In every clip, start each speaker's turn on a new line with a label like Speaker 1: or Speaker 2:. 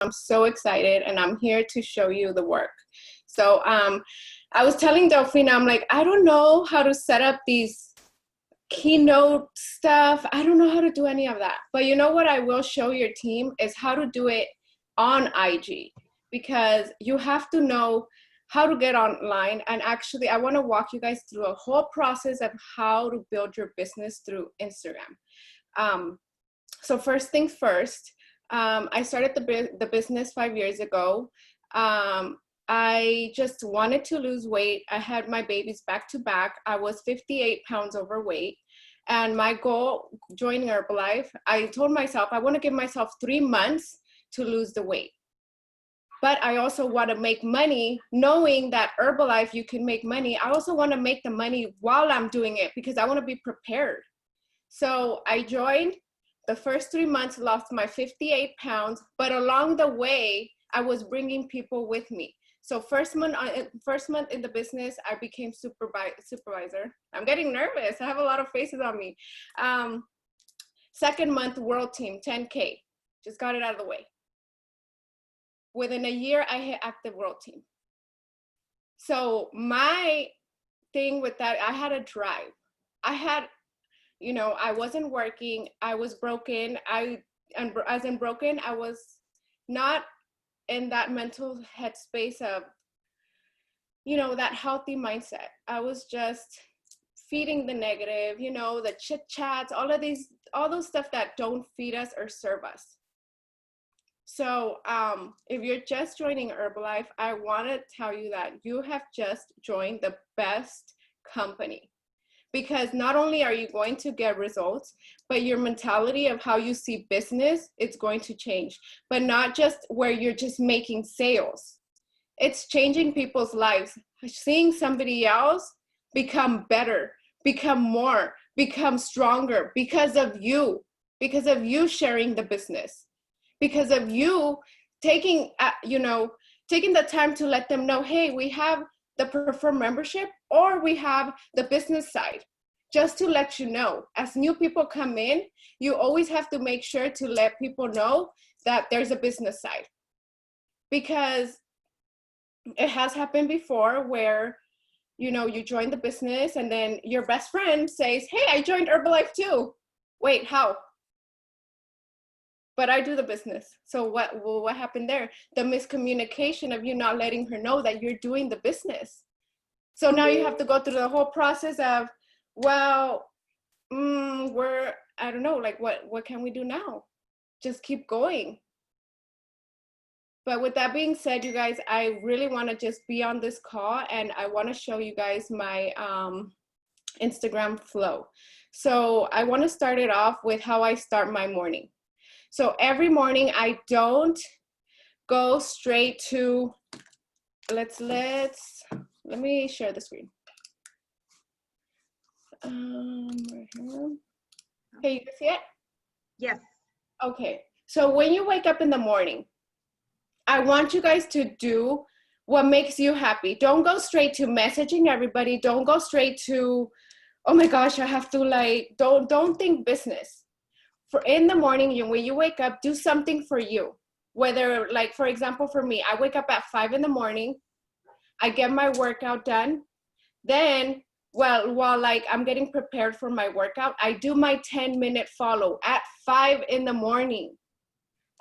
Speaker 1: I'm so excited and I'm here to show you the work. So I was telling Delphina, I'm like, I don't know how to set up these keynote stuff. I don't know how to do any of that. But you know what I will show your team is how to do it on IG, because you have to know how to get online. And actually, I want to walk you guys through a whole process of how to build your business through Instagram. So first things first, I started the business 5 years ago. I just wanted to lose weight. I had my babies back to back. I was 58 pounds overweight. And my goal joining Herbalife, I told myself, I want to give myself 3 months to lose the weight. But I also want to make money, knowing that Herbalife, you can make money. I also want to make the money while I'm doing it because I want to be prepared. So I joined. The first 3 months, lost my 58 pounds, but along the way, I was bringing people with me. So first month in the business, I became supervisor. I'm getting nervous. I have a lot of faces on me. Second month, world team, 10K. Just got it out of the way. Within a year, I hit active world team. So my thing with that, I had a drive. I wasn't working. I was broken. I was not in that mental headspace of, that healthy mindset. I was just feeding the negative, the chit chats, all those stuff that don't feed us or serve us. So if you're just joining Herbalife, I want to tell you that you have just joined the best company. Because not only are you going to get results, but your mentality of how you see business, it's going to change. But not just where you're just making sales. It's changing people's lives. Seeing somebody else become better, become more, become stronger because of you sharing the business, because of you taking the time to let them know, hey, we have the Preferred membership, or we have the business side. Just to let you know, as new people come in, you always have to make sure to let people know that there's a business side. Because it has happened before where, you join the business and then your best friend says, hey, I joined Herbalife too. Wait, how? But I do the business. So what happened there? The miscommunication of you not letting her know that you're doing the business. So now you have to go through the whole process of, well, I don't know, like what can we do now? Just keep going. But with that being said, you guys, I really want to just be on this call and I want to show you guys my Instagram flow. So I want to start it off with how I start my morning. So every morning I don't go straight to, let me share the screen. Right here. Hey, you can see it?
Speaker 2: Yes.
Speaker 1: Okay, so when you wake up in the morning, I want you guys to do what makes you happy. Don't go straight to messaging everybody. Don't go straight to, oh my gosh, I have to don't think business. For in the morning, when you wake up, do something for you. Whether, like, for example, for me, I wake up at 5 in the morning, I get my workout done. Then, while I'm getting prepared for my workout, I do my 10-minute follow at 5 in the morning.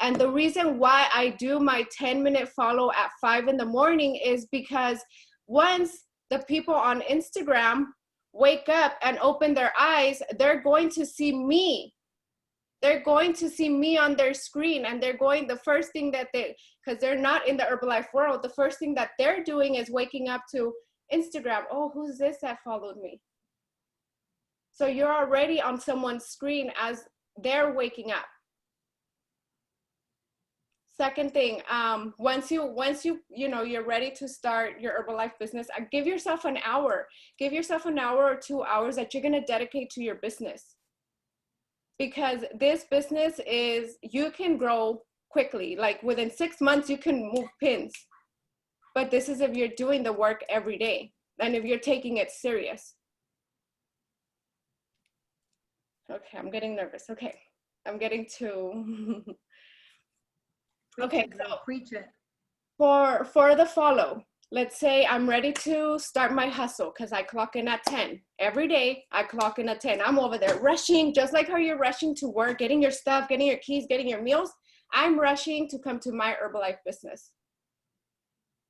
Speaker 1: And the reason why I do my 10-minute follow at 5 in the morning is because once the people on Instagram wake up and open their eyes, they're going to see me. They're going to see me on their screen, and the first thing that because they're not in the Herbalife world, the first thing that they're doing is waking up to Instagram. Oh, who's this that followed me? So you're already on someone's screen as they're waking up. Second thing, once you're ready to start your Herbalife business, give yourself an hour. Give yourself an hour or 2 hours that you're gonna dedicate to your business. Because this business you can grow quickly. Like within 6 months, you can move pins. But this is if you're doing the work every day and if you're taking it serious. Okay, I'm getting nervous. Okay, I'm getting to Okay,
Speaker 2: it, girl. Preach it.
Speaker 1: For the follow, let's say I'm ready to start my hustle because I clock in at 10. Every day I clock in at 10. I'm over there rushing, just like how you're rushing to work, getting your stuff, getting your keys, getting your meals. I'm rushing to come to my Herbalife business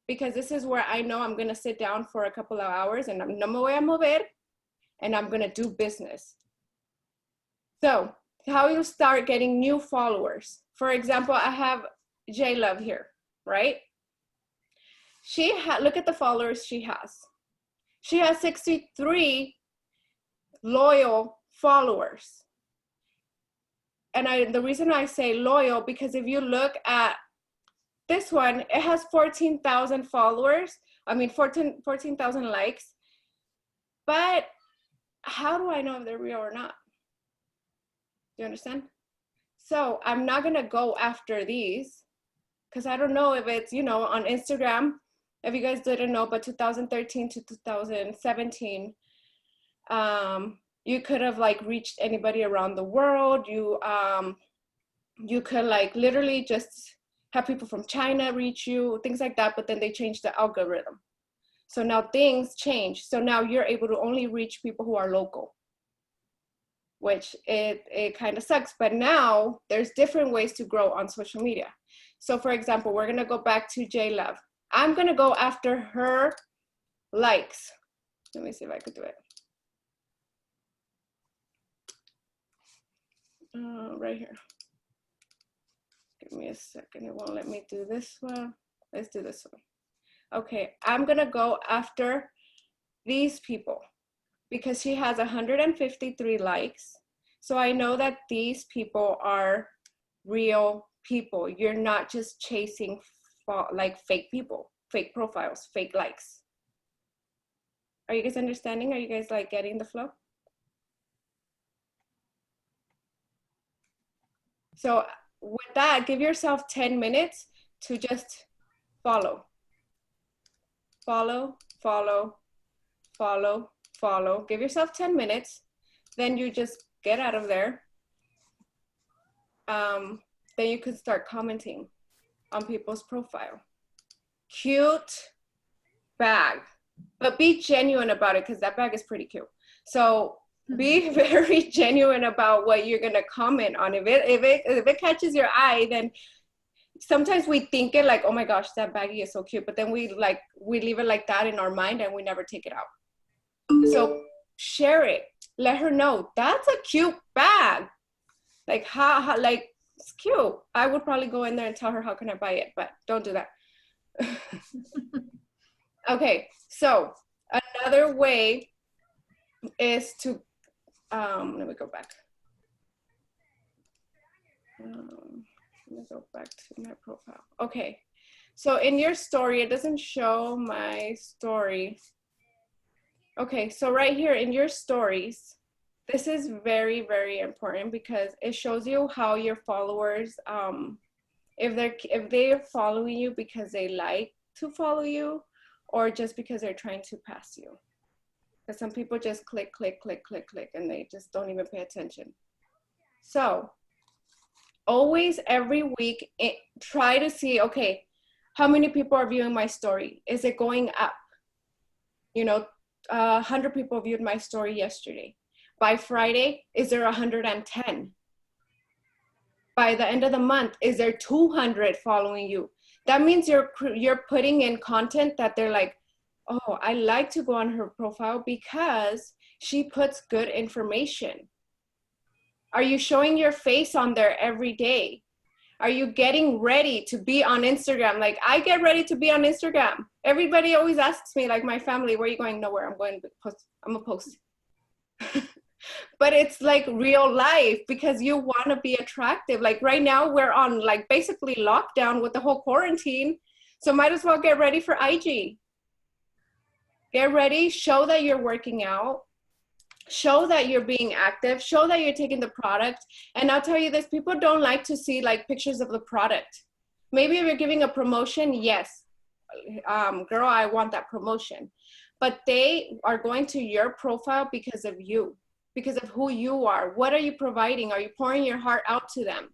Speaker 1: because this is where I know I'm going to sit down for a couple of hours and no me voy a mover and I'm going to do business. So how you start getting new followers. For example, I have J Love here, right? Look at the followers she has. She has 63 loyal followers. And the reason I say loyal, because if you look at this one, it has 14,000 followers. I mean, 14,000 likes. But how do I know if they're real or not? Do you understand? So I'm not going to go after these because I don't know if it's, on Instagram. If you guys didn't know, but 2013 to 2017, you could have like reached anybody around the world. You could like literally just have people from China reach you, things like that, but then they changed the algorithm. So now things change. So now you're able to only reach people who are local, which it kind of sucks. But now there's different ways to grow on social media. So for example, we're gonna go back to J Love. I'm gonna go after her likes. Let me see if I could do it. Right here. Give me a second, it won't let me do this one. Let's do this one. Okay, I'm gonna go after these people because she has 153 likes. So I know that these people are real people. You're not just chasing like fake people, fake profiles, fake likes. Are you guys understanding? Are you guys like getting the flow? So with that, give yourself 10 minutes to just follow. Follow, follow, follow, follow. Give yourself 10 minutes. Then you just get out of there. Then you can start commenting on people's profile. Cute bag, but be genuine about it because that bag is pretty cute. So be very genuine about what you're gonna comment on. If it catches your eye, then sometimes we think it like, oh my gosh, that baggie is so cute, but then we leave it like that in our mind and we never take it out. So share it. Let her know that's a cute bag. Like how like it's cute. I would probably go in there and tell her how can I buy it, but don't do that. Okay, so another way is to let me go back. Let me go back to my profile. Okay, so in your story, it doesn't show my story. Okay, so right here in your stories, this is very, very important because it shows you how your followers, if they're following you because they like to follow you or just because they're trying to pass you. Because some people just click, click, click, click, click, and they just don't even pay attention. So always every week, try to see, okay, how many people are viewing my story? Is it going up? 100 people viewed my story yesterday. By Friday, is there 110? By the end of the month, is there 200 following you? That means you're putting in content that they're like, oh, I like to go on her profile because she puts good information. Are you showing your face on there every day? Are you getting ready to be on Instagram? Like I get ready to be on Instagram. Everybody always asks me, like my family, where are you going? Nowhere. I'm going to post. I'm gonna post. But it's like real life because you want to be attractive. Like right now we're on like basically lockdown with the whole quarantine. So might as well get ready for IG. Get ready, show that you're working out, show that you're being active, show that you're taking the product. And I'll tell you this, people don't like to see like pictures of the product. Maybe if you're giving a promotion, yes, girl, I want that promotion. But they are going to your profile because of you, because of who you are. What are you providing? Are you pouring your heart out to them?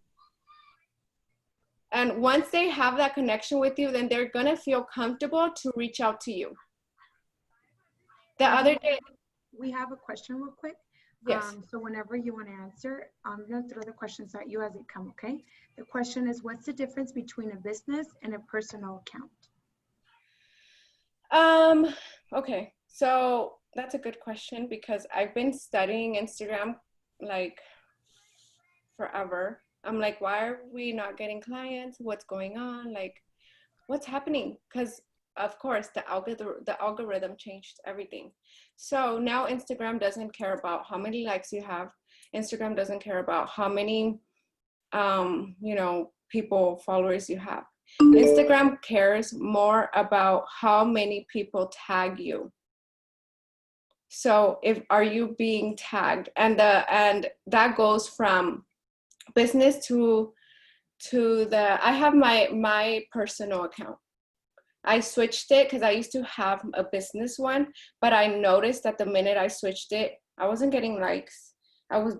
Speaker 1: And once they have that connection with you, then they're gonna feel comfortable to reach out to you. The other day,
Speaker 2: we have a question real quick.
Speaker 1: yes.
Speaker 2: So whenever you want to answer, I'm going to throw the questions at you as they come, okay? The question is, what's the difference between a business and a personal account?
Speaker 1: Okay, so that's a good question because I've been studying Instagram like forever. I'm like, why are we not getting clients? What's going on? Like, what's happening? Because of course the algorithm changed everything. So now Instagram doesn't care about how many likes you have. Instagram doesn't care about how many people, followers you have. Instagram cares more about how many people tag you. So if are you being tagged, and that goes from business to I have my personal account. I switched it because I used to have a business one, but I noticed that the minute I switched it, I wasn't getting likes. I was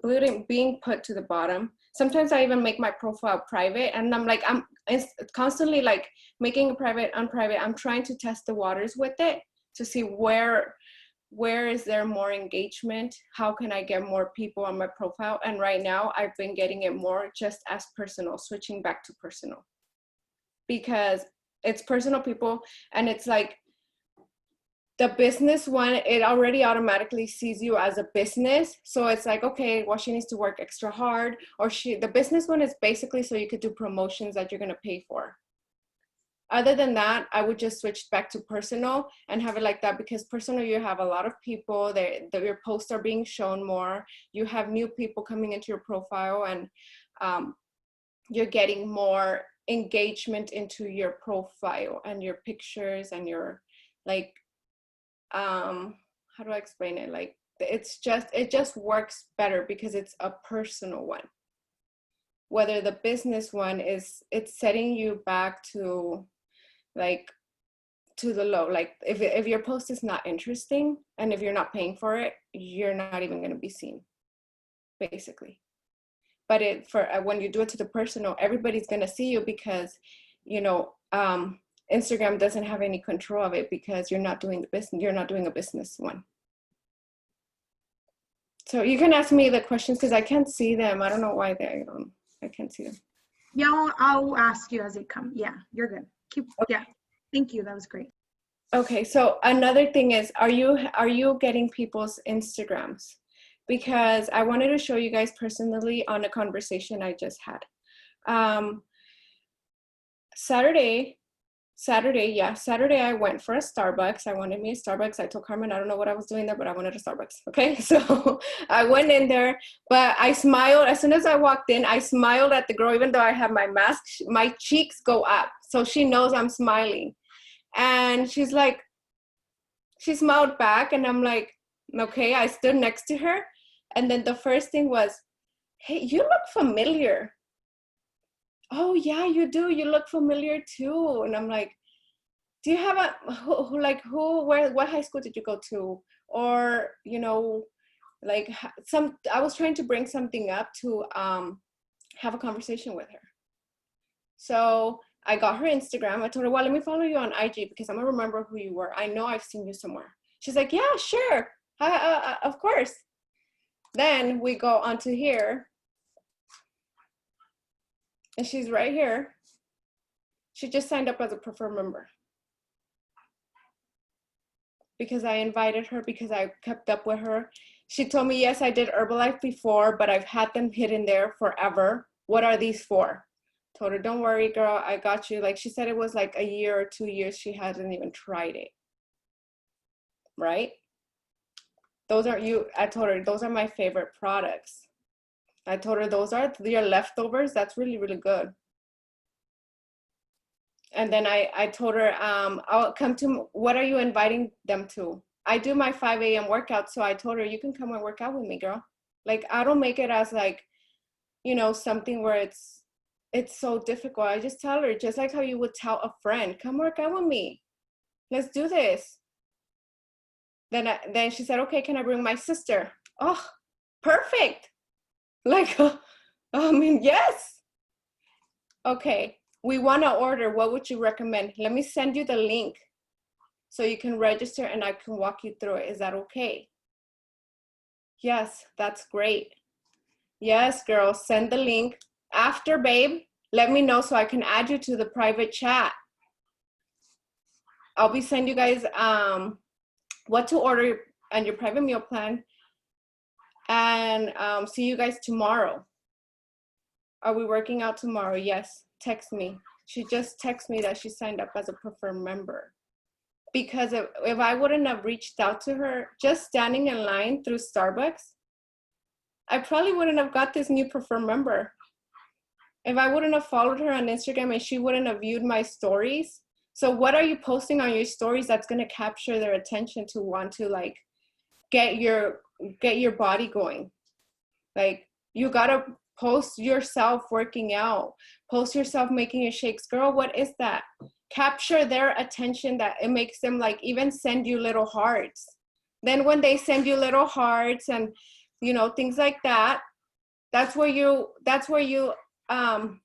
Speaker 1: being put to the bottom. Sometimes I even make my profile private, and I'm like, I'm constantly like making a private, unprivate. I'm trying to test the waters with it to see where is there more engagement? How can I get more people on my profile? And right now I've been getting it more just as personal, switching back to personal, because it's personal people, and it's like the business one, it already automatically sees you as a business. So it's like, okay, well, she needs to work extra hard, or the business one is basically so you could do promotions that you're going to pay for. Other than that, I would just switch back to personal and have it like that, because personal, you have a lot of people that your posts are being shown more. You have new people coming into your profile, and you're getting more engagement into your profile and your pictures and your like, how do I explain it? Like, it just works better because it's a personal one. Whether the business one it's setting you back to like to the low. Like if your post is not interesting and if you're not paying for it, you're not even going to be seen, basically. But when you do it to the personal, everybody's going to see you, because Instagram doesn't have any control of it, because you're not doing a business one. So you can ask me the questions because I can't see them. I don't know why I can't see them.
Speaker 2: Yeah, I'll ask you as they come. Yeah, you're good. Okay. Yeah, thank you. That was great.
Speaker 1: Okay, so another thing is, are you getting people's Instagrams? Because I wanted to show you guys personally on a conversation I just had. Saturday, I went for a Starbucks. I wanted me a Starbucks. I told Carmen, I don't know what I was doing there, but I wanted a Starbucks. Okay, so I went in there, but I smiled. As soon as I walked in, I smiled at the girl, even though I have my mask, my cheeks go up. So she knows I'm smiling. And she smiled back, and I'm like, okay, I stood next to her. And then the first thing was, hey, you look familiar. Oh yeah, you do. You look familiar too. And I'm like, do you have what high school did you go to? Or, like I was trying to bring something up to have a conversation with her. So I got her Instagram. I told her, well, let me follow you on IG because I'm gonna remember who you were. I know I've seen you somewhere. She's like, yeah, sure. Of course. Then we go onto here. And she's right here. She just signed up as a preferred member. Because I invited her, because I kept up with her. She told me, yes, I did Herbalife before, but I've had them hidden there forever. What are these for? Told her, don't worry, girl, I got you. Like, she said it was like a year or 2 years she hasn't even tried it. Right? I told her, those are my favorite products. I told her, those are your leftovers. That's really, really good. And then I told her, I'll come to, what are you inviting them to? I do my 5 a.m. workout. So I told her, you can come and work out with me, girl. Like, I don't make it as like, something where it's so difficult. I just tell her, just like how you would tell a friend, come work out with me. Let's do this. Then she said, okay, can I bring my sister? Oh, perfect. Like, I mean, yes. Okay. we want to order. What would you recommend? Let me send you the link so you can register and I can walk you through it. Is that okay? Yes, that's great. Yes, girl, send the link. After, babe, let me know so I can add you to the private chat. I'll be sending you guys what to order and your private meal plan. And see you guys tomorrow. Are we working out tomorrow? Yes, text me. She just texted me that she signed up as a preferred member. Because if I wouldn't have reached out to her, just standing in line through Starbucks, I probably wouldn't have got this new preferred member. If I wouldn't have followed her on Instagram and she wouldn't have viewed my stories. So what are you posting on your stories that's gonna capture their attention to want to like get your body going? Like you gotta post yourself working out, post yourself making your shakes. Girl, what is that? Capture their attention that it makes them like even send you little hearts. Then when they send you little hearts and things like that, that's where you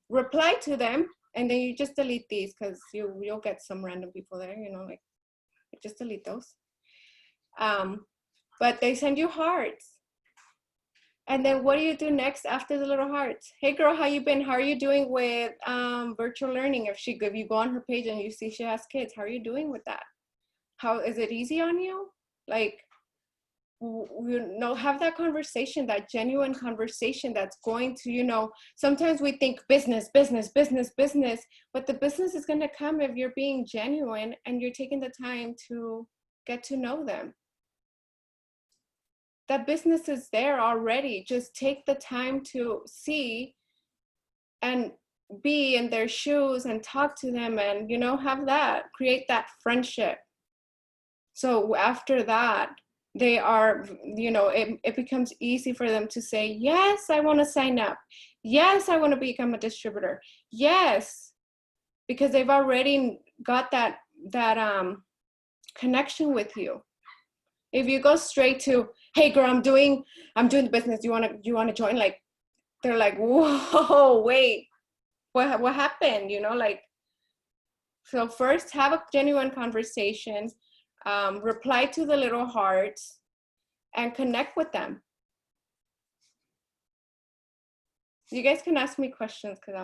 Speaker 1: reply to them, and then you just delete these because you'll get some random people there, like just delete those. But they send you hearts. And then what do you do next after the little hearts? Hey girl, how you been? How are you doing with virtual learning? If you go on her page and you see she has kids, how are you doing with that? How is it easy on you? Like, have that conversation, that genuine conversation that's going to, sometimes we think business, but the business is going to come if you're being genuine and you're taking the time to get to know them. That business is there already. Just take the time to see and be in their shoes and talk to them and, create that friendship. So after that, they are, it becomes easy for them to say, yes, I want to sign up. Yes, I want to become a distributor. Yes, because they've already got that connection with you. If you go straight to, hey girl, I'm doing the business. You want to join? Like, they're like, whoa, wait, what happened? So first have a genuine conversation, reply to the little hearts and connect with them. You guys can ask me questions because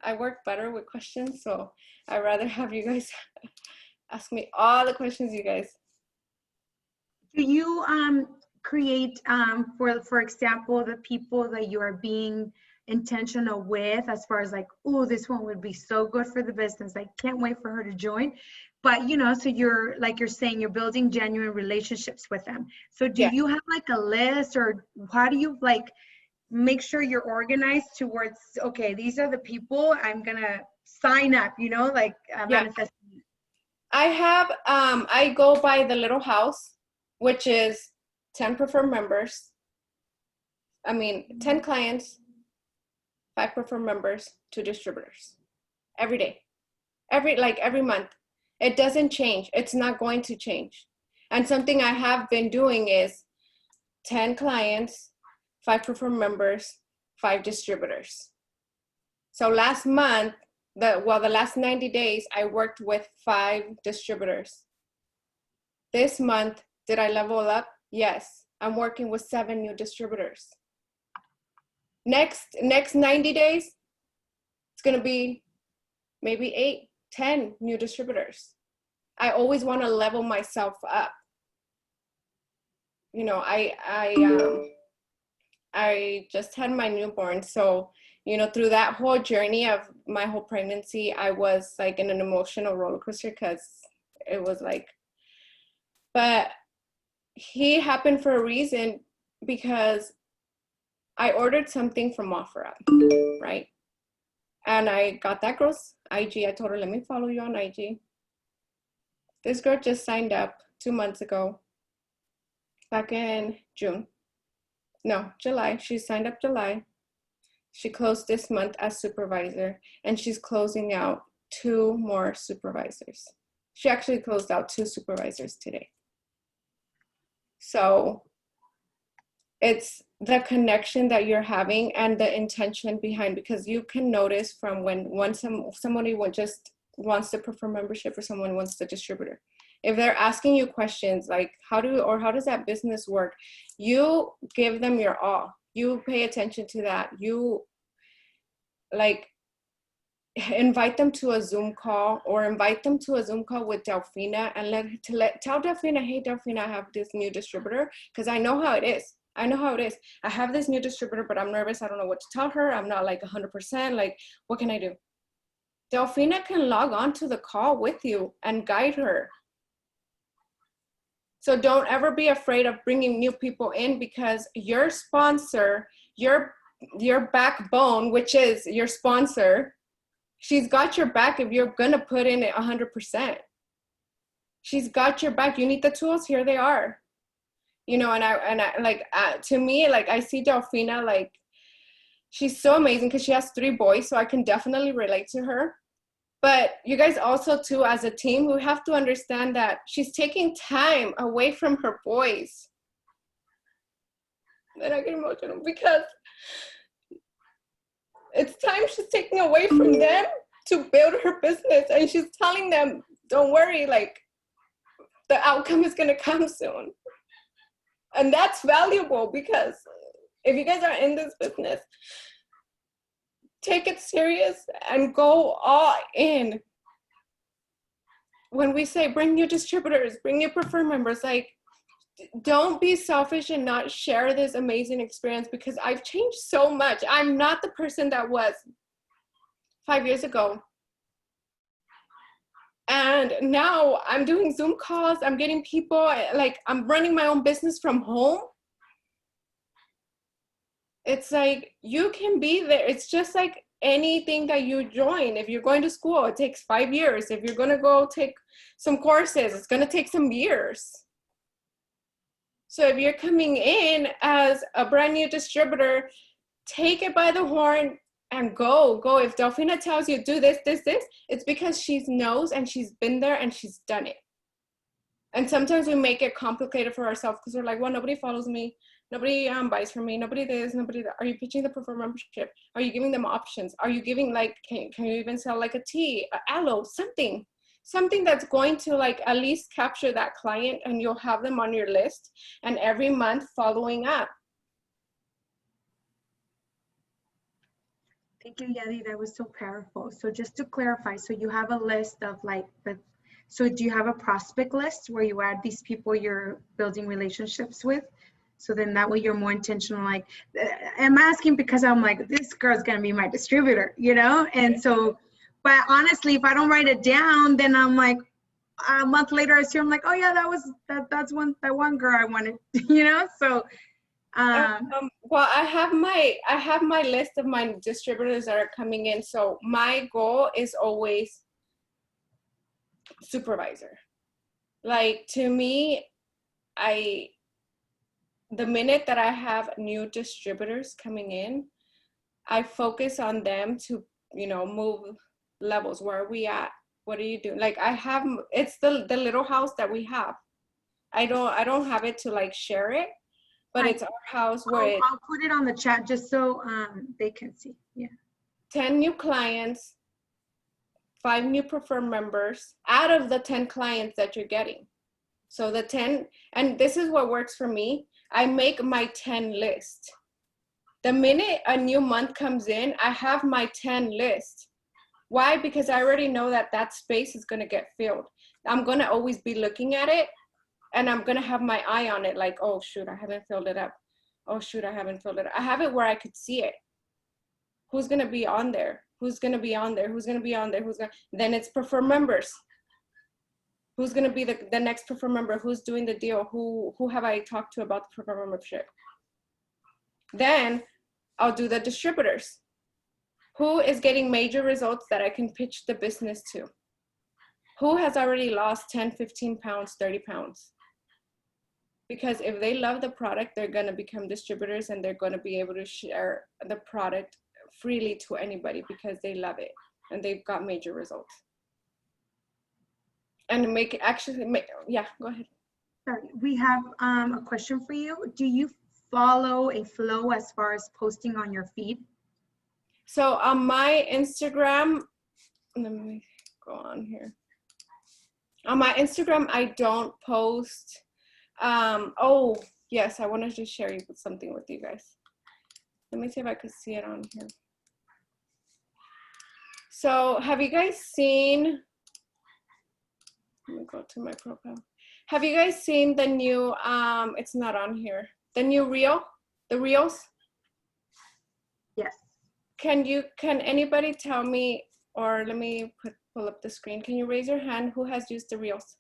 Speaker 1: I work better with questions. So I'd rather have you guys ask me all the questions, you guys.
Speaker 2: Do you create, for example, the people that you are being intentional with, as far as like, oh, this one would be so good for the business, I can't wait for her to join. But so you're saying you're building genuine relationships with them. So do you have like a list, or how do you like make sure you're organized towards, okay, these are the people I'm gonna sign up, manifesting?
Speaker 1: I have I go by the little house, which is 10 preferred members. 10 clients, 5 preferred members, 2 distributors. Every day. Every month. It doesn't change. It's not going to change. And something I have been doing is 10 clients, 5 preferred members, 5 distributors. So last month, the last 90 days, I worked with 5 distributors. This month, did I level up? Yes. I'm working with 7 new distributors. Next 90 days, it's going to be maybe 8, 10 new distributors. I always want to level myself up. I just had my newborn. So, through that whole journey of my whole pregnancy, I was like in an emotional roller coaster because it was like, but he happened for a reason, because I ordered something from OfferUp, right? And I got that girl's IG. I told her, let me follow you on IG. This girl just signed up 2 months ago, back in July. She signed up July. She closed this month as supervisor, and she's closing out 2 more supervisors. She actually closed out 2 supervisors today. So It's the connection that you're having and the intention behind, because you can notice from when somebody just wants the preferred membership or someone wants the distributor. If they're asking you questions like how does that business work, you give them your all. You pay attention to that. You like invite them to a Zoom call, or invite them to a Zoom call with Delfina and tell Delfina, hey Delfina, I have this new distributor, because I know how it is. I know how it is. I have this new distributor, but I'm nervous. I don't know what to tell her. I'm not like 100%. Like, what can I do? Delfina can log on to the call with you and guide her. So don't ever be afraid of bringing new people in, because your sponsor, your backbone, which is your sponsor, she's got your back if you're gonna put in it 100%. She's got your back. You need the tools, here they are. You know, and I like, to me, like, I see Delfina, like, she's so amazing because she has 3 boys, so I can definitely relate to her. But you guys also, too, as a team, who have to understand that she's taking time away from her boys. And I get emotional because it's time she's taking away from them to build her business. And she's telling them, don't worry, like, the outcome is going to come soon. And that's valuable, because if you guys are in this business, take it serious and go all in. When we say bring your distributors, bring your preferred members, like, don't be selfish and not share this amazing experience, because I've changed so much. I'm not the person that was 5 years ago. And now I'm doing Zoom calls. I'm getting people, like, I'm running my own business from home. It's like, you can be there. It's just like anything that you join. If you're going to school, it takes 5 years. If you're going to go take some courses, it's going to take some years. So if you're coming in as a brand new distributor, take it by the horn and go. If Delfina tells you do this, it's because she knows and she's been there and she's done it. And sometimes we make it complicated for ourselves, because we're like, well, nobody follows me. Nobody buys from me. Nobody this, nobody that. Are you pitching the preferred membership? Are you giving them options? Are you giving, like, can you even sell like a tea, a aloe, something that's going to, like, at least capture that client, and you'll have them on your list, and every month following up.
Speaker 2: Thank you, Yadi. That was so powerful. So just to clarify, so you have a list of, like, so do you have a prospect list where you add these people you're building relationships with? So then that way you're more intentional. Like, I'm asking because I'm like, this girl's going to be my distributor, you know? And so, but honestly, if I don't write it down, then I'm like, a month later, I see, I'm like, oh yeah, that's that one girl I wanted, you know? So,
Speaker 1: well, I have my list of my distributors that are coming in. So my goal is always supervisor. Like, to me, the minute that I have new distributors coming in, I focus on them to, you know, move levels. Where are we at? What are you doing? Like, it's the little house that we have. I don't have it to, like, share it, but it's our house where
Speaker 2: I'll put it on the chat just so they can see. Yeah.
Speaker 1: 10 new clients, 5 new preferred members out of the 10 clients that you're getting. So the 10, and this is what works for me. I make my 10 list. The minute a new month comes in, I have my 10 list. Why? Because I already know that space is going to get filled. I'm going to always be looking at it, and I'm going to have my eye on it, like, oh shoot, I haven't filled it up. Oh shoot, I haven't filled it up. I have it where I could see it. Who's going to be on there? Who's going to be on there? Who's going to be on there? Then it's preferred members. Who's going to be the next preferred member? Who's doing the deal? Who have I talked to about the preferred membership? Then I'll do the distributors. Who is getting major results that I can pitch the business to? Who has already lost 10, 15 pounds, 30 pounds? Because if they love the product, they're going to become distributors, and they're going to be able to share the product freely to anybody because they love it and they've got major results. And yeah, go ahead.
Speaker 2: Sorry, we have a question for you. Do you follow a flow as far as posting on your feed?
Speaker 1: So on my Instagram, let me go on here. On my Instagram, I don't post. Oh, yes, I wanted to share something with you guys. Let me see if I could see it on here. So have you guys seen, let me go to my profile. Have you guys seen the new, it's not on here, the new reel, the reels?
Speaker 2: Yes.
Speaker 1: Can anybody tell me, or let me pull up the screen. Can you raise your hand who has used the reels?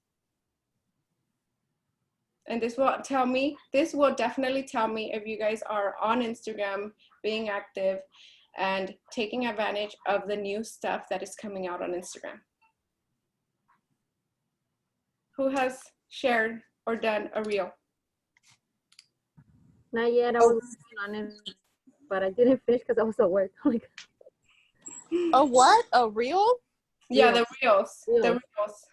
Speaker 1: And this will definitely tell me if you guys are on Instagram, being active and taking advantage of the new stuff that is coming out on Instagram. Who has shared or done a reel?
Speaker 3: Not yet. I was working on it, but I didn't finish because I was at work.
Speaker 4: A what? A reel?
Speaker 1: Yeah, the reels.
Speaker 3: Reels.
Speaker 1: The reels.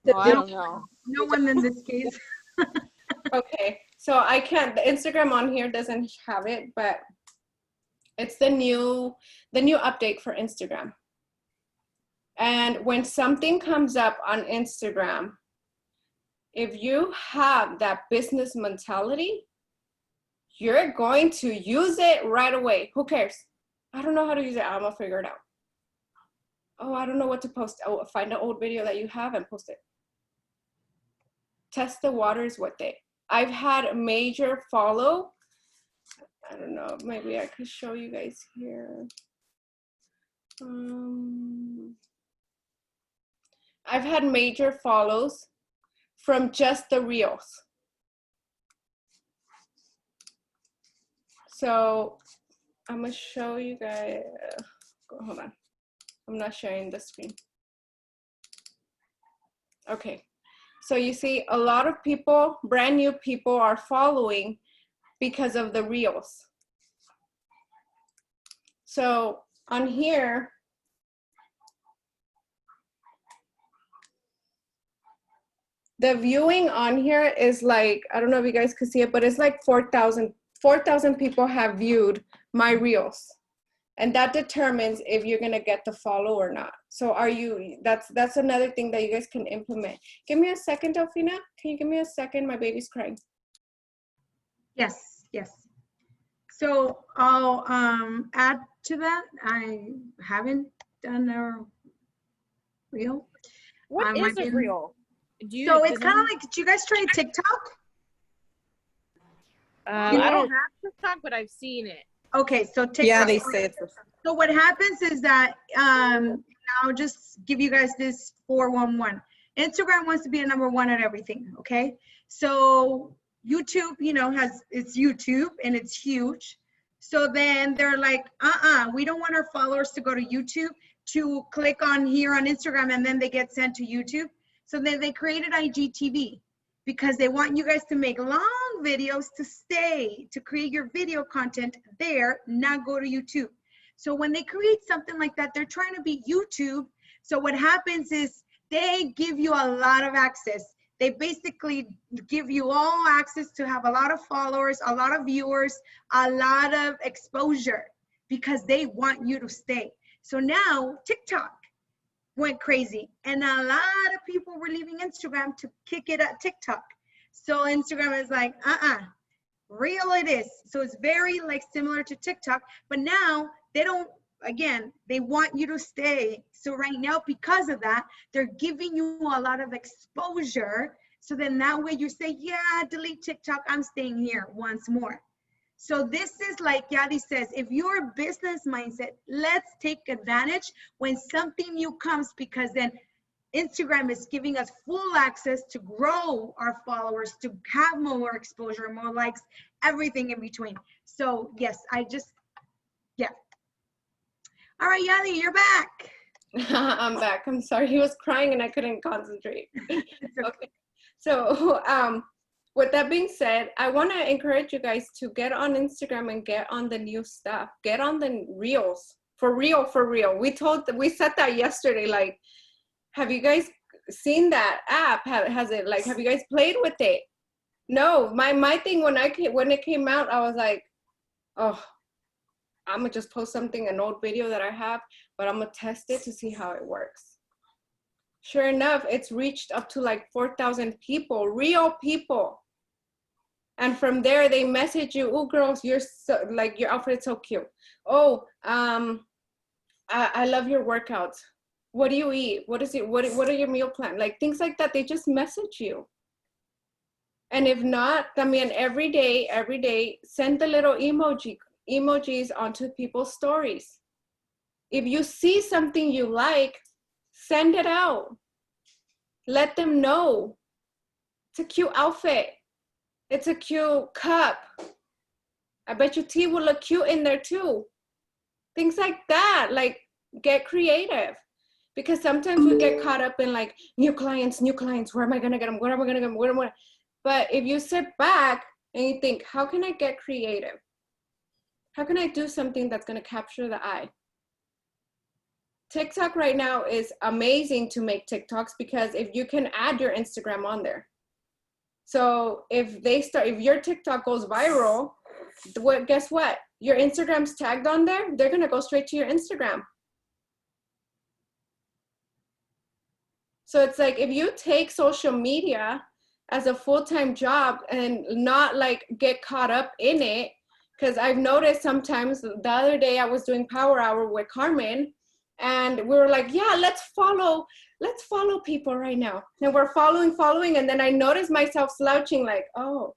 Speaker 4: Oh, I don't know.
Speaker 2: No one in this case.
Speaker 1: Okay, so I can't, the Instagram on here doesn't have it, but it's the new update for Instagram. And when something comes up on Instagram, if you have that business mentality, you're going to use it right away. Who cares? I don't know how to use it. I'm gonna figure it out. Oh, I don't know what to post. Oh, find an old video that you have and post it. Test the waters with it. I've had major follow. I don't know, maybe I could show you guys here. I've had major follows from just the reels. So I'm gonna show you guys, hold on. I'm not sharing the screen. Okay, so you see a lot of people, brand new people are following because of the reels. So on here, the viewing on here is like, I don't know if you guys could see it, but it's like 4,000 people have viewed my reels. And that determines if you're gonna get the follow or not. So that's another thing that you guys can implement. Give me a second, Delfina. Can you give me a second? My baby's crying.
Speaker 2: Yes, yes. So I'll add to that. I haven't done a reel.
Speaker 4: What is a reel?
Speaker 2: So it's kind of like, do you guys try TikTok?
Speaker 4: I don't have TikTok, but I've seen it.
Speaker 2: Okay, so TikTok.
Speaker 5: Yeah, they say it's.
Speaker 2: So what happens is that, I'll just give you guys this 411. Instagram wants to be a #1 at everything, okay? So YouTube, it's YouTube and it's huge. So then they're like, we don't want our followers to go to YouTube to click on here on Instagram and then they get sent to YouTube. So then they created IGTV because they want you guys to make long videos to create your video content there, not go to YouTube. So when they create something like that, they're trying to be YouTube. So what happens is they give you a lot of access. They basically give you all access to have a lot of followers, a lot of viewers, a lot of exposure because they want you to stay. So now TikTok went crazy and a lot of people were leaving Instagram to kick it at TikTok. So Instagram is like, real it is. So it's very like similar to TikTok, but now they want you to stay. So right now, because of that, they're giving you a lot of exposure. So then that way you say, yeah, delete TikTok, I'm staying here once more. So this is like Yadi says, if your business mindset, let's take advantage when something new comes, because then Instagram is giving us full access to grow our followers, to have more exposure, more likes, everything in between. So yes, yeah. All right, Yadi, you're back.
Speaker 1: I'm back. I'm sorry. He was crying and I couldn't concentrate. Okay. So with that being said, I want to encourage you guys to get on Instagram and get on the new stuff. Get on the reels. For real, for real. We said that yesterday. Like, have you guys seen that app? Have you guys played with it? No, my thing when it came out, I was like, oh, I'm gonna just post something, an old video that I have, but I'm gonna test it to see how it works. Sure enough, it's reached up to like 4,000 people, real people. And from there, they message you, oh, girls, you're so, like, your outfit's so cute. Oh, I love your workouts. What do you eat? What is it? What are your meal plan? Like things like that. They just message you. And if not, I mean, every day, send the little emojis onto people's stories. If you see something you like, send it out. Let them know. It's a cute outfit. It's a cute cup. I bet your tea will look cute in there too. Things like that, like get creative. Because sometimes we get caught up in like new clients, where am I gonna get them? Where am I gonna get them? But if you sit back and you think, how can I get creative? How can I do something that's gonna capture the eye? TikTok right now is amazing to make TikToks because if you can add your Instagram on there. So if your TikTok goes viral, guess what? Your Instagram's tagged on there, they're gonna go straight to your Instagram. So it's like, if you take social media as a full-time job and not like get caught up in it, because I've noticed sometimes, the other day I was doing Power Hour with Carmen and we were like, yeah, let's follow people right now. And we're following. And then I noticed myself slouching like, oh.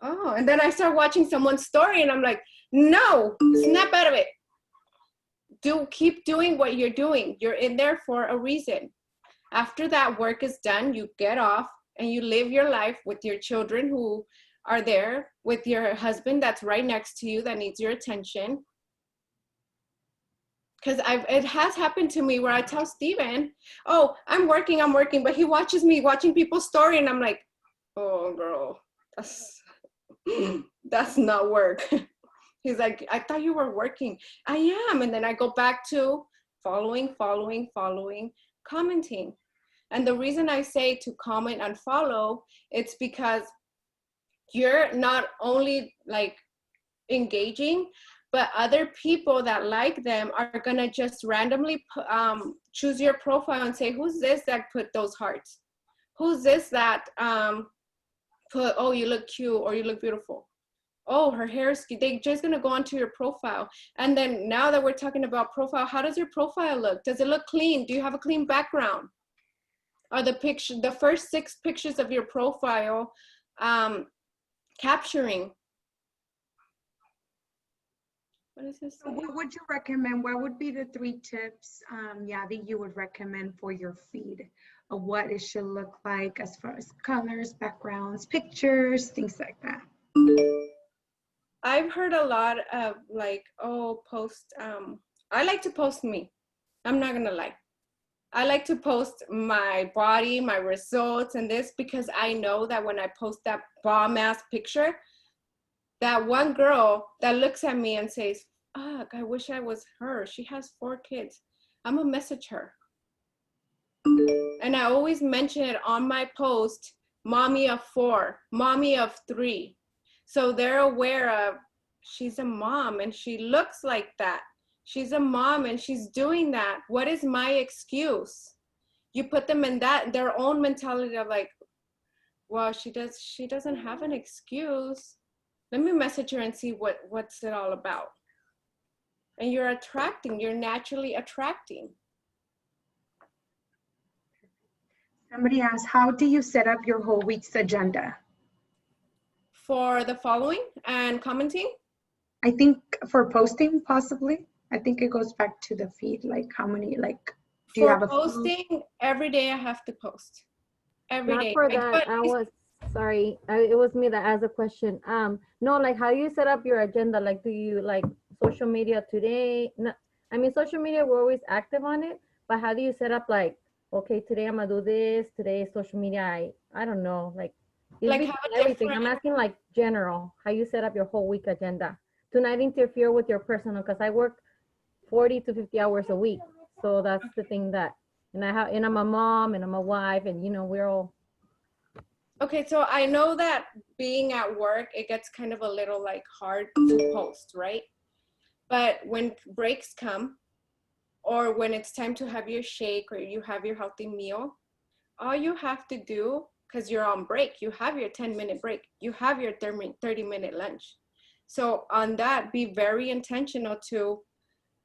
Speaker 1: And then I start watching someone's story and I'm like, no, snap out of it. Keep doing what you're doing. You're in there for a reason. After that work is done, you get off and you live your life with your children who are there, with your husband that's right next to you that needs your attention. Because it has happened to me where I tell Steven, oh, I'm working, but he watches me watching people's story and I'm like, oh, girl, that's not work. He's like, I thought you were working. I am. And then I go back to following, commenting. And the reason I say to comment and follow, it's because you're not only like engaging, but other people that like them are gonna just randomly choose your profile and say, who's this that put those hearts? Who's this that put, oh, you look cute or you look beautiful? Oh, her hair is, they just gonna go onto your profile. And then now that we're talking about profile, how does your profile look? Does it look clean? Do you have a clean background? Are the first 6 pictures of your profile capturing? What is this?
Speaker 2: So what would you recommend? What would be the 3 tips, that you would recommend for your feed of what it should look like as far as colors, backgrounds, pictures, things like that?
Speaker 1: I've heard a lot of like, oh, post, I like to post me. I'm not gonna lie. I like to post my body, my results and this, because I know that when I post that bomb ass picture, that one girl that looks at me and says, fuck, I wish I was her. She has 4 kids. I'm gonna message her. And I always mention it on my post, mommy of 4, mommy of 3. So they're aware of, she's a mom and she looks like that. She's a mom and she's doing that. What is my excuse? You put them in their own mentality of like, well, she doesn't have an excuse. Let me message her and see what's it all about. And you're naturally attracting.
Speaker 2: Somebody asked, how do you set up your whole week's agenda?
Speaker 1: For the following and commenting?
Speaker 2: I think for posting, possibly. I think it goes back to the feed, like how many, like, do you have a
Speaker 1: posting? Every day I have to post. Every
Speaker 3: Not
Speaker 1: day.
Speaker 3: for that. It was me that asked the question. No, like how you set up your agenda. Like, do you like social media today? No, I mean, social media, we're always active on it, but how do you set up like, okay, today I'm gonna do this. Today social media, I don't know, like everything. I'm asking like general, how you set up your whole week agenda to not interfere with your personal, because I work 40 to 50 hours a week. So that's the thing that, and I'm a mom and I'm a wife and we're all.
Speaker 1: Okay, so I know that being at work, it gets kind of a little like hard to post, right? But when breaks come, or when it's time to have your shake or you have your healthy meal, all you have to do, because you're on break, you have your 10-minute break, you have your 30-minute lunch. So on that, be very intentional to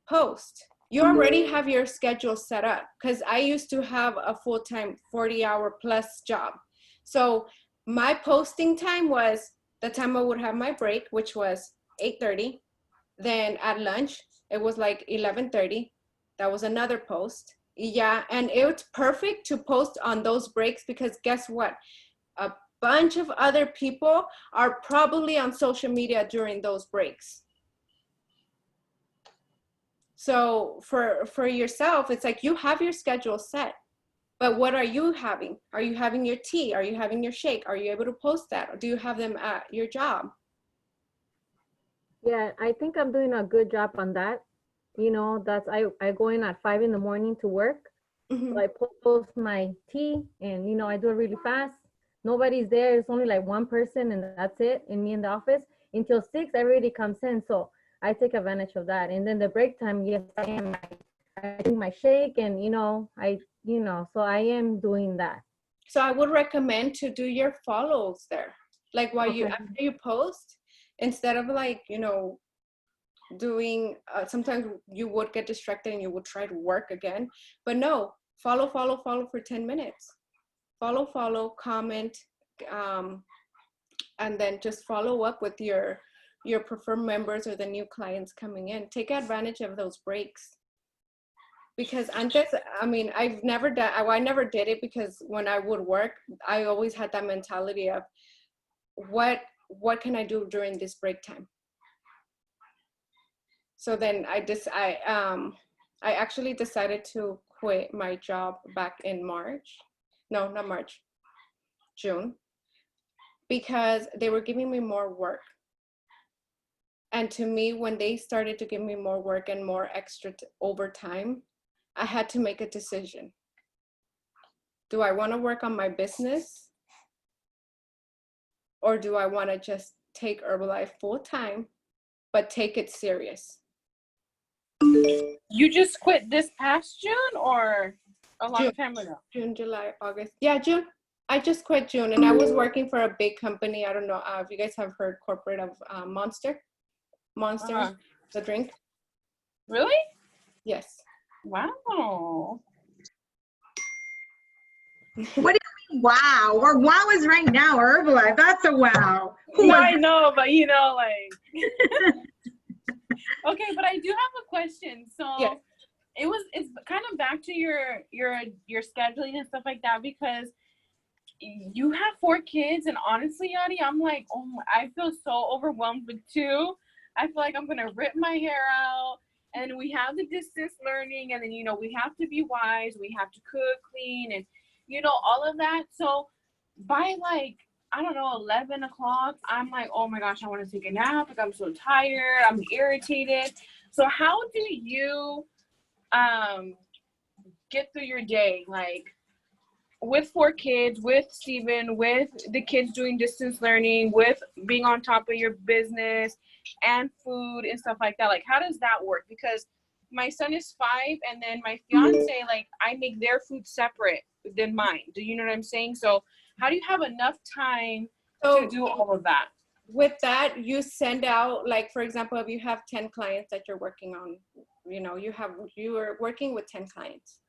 Speaker 1: post. You already have your schedule set up, because I used to have a full-time 40-hour plus job. So my posting time was the time I would have my break, which was 8:30. Then at lunch, it was like 11:30. That was another post. Yeah, and it's perfect to post on those breaks, because guess what? A bunch of other people are probably on social media during those breaks. So for yourself, it's like you have your schedule set, but what are you having? Are you having your tea? Are you having your shake? Are you able to post that? Or do you have them at your job?
Speaker 3: Yeah, I think I'm doing a good job on that. You know, I go in at 5 in the morning to work.
Speaker 1: Mhm.
Speaker 3: So I post my tea and, you know, I do it really fast. Nobody's there. It's only like one person and that's it, and me in the office. Until 6, everybody comes in. So I take advantage of that. And then the break time, yes, I drink my shake and, so I am doing that.
Speaker 1: So I would recommend to do your follows there. Like while you,
Speaker 3: Okay.
Speaker 1: after you post, instead of like, doing, sometimes you would get distracted and you would try to work again, but no, follow for 10 minutes. Follow, comment, and then just follow up with your preferred members or the new clients coming in. Take advantage of those breaks. Because antes, I mean, I never did it, because when I would work, I always had that mentality of what can I do during this break time? So then I actually decided to quit my job back in March. No, not March, June, because they were giving me more work. And to me, when they started to give me more work and more extra overtime, I had to make a decision. Do I want to work on my business, or do I want to just take Herbalife full time, but take it serious?
Speaker 4: You just quit this past June or a long
Speaker 1: June.
Speaker 4: time ago?
Speaker 1: June, July, August. Yeah, June. I just quit June, and I was working for a big company. I don't know if you guys have heard corporate of Monster, the drink.
Speaker 4: Really?
Speaker 1: Yes.
Speaker 4: Wow.
Speaker 2: What do you mean, wow? Or wow is right now, Herbalife. That's a wow.
Speaker 4: No, I know, but okay, but I do have a question. So
Speaker 1: Yes.
Speaker 4: it's kind of back to your scheduling and stuff like that, because you have 4 kids, and honestly, Yadi, I'm like, oh, I feel so overwhelmed with 2. I feel like I'm gonna rip my hair out. And we have the distance learning, and then we have to be wise. We have to cook, clean, and all of that. So by like, I don't know, 11 o'clock, I'm like, oh my gosh, I want to take a nap. Like, I'm so tired. I'm irritated. So how do you get through your day? Like, with 4 kids, with Steven, with the kids doing distance learning, with being on top of your business and food and stuff like that. Like, how does that work? Because my son is 5, and then my fiance, like, I make their food separate than mine. Do you know what I'm saying? So how do you have enough time to do all of that?
Speaker 1: With that, you send out, like, for example, if you have 10 clients that you're working on, you are working with 10 clients.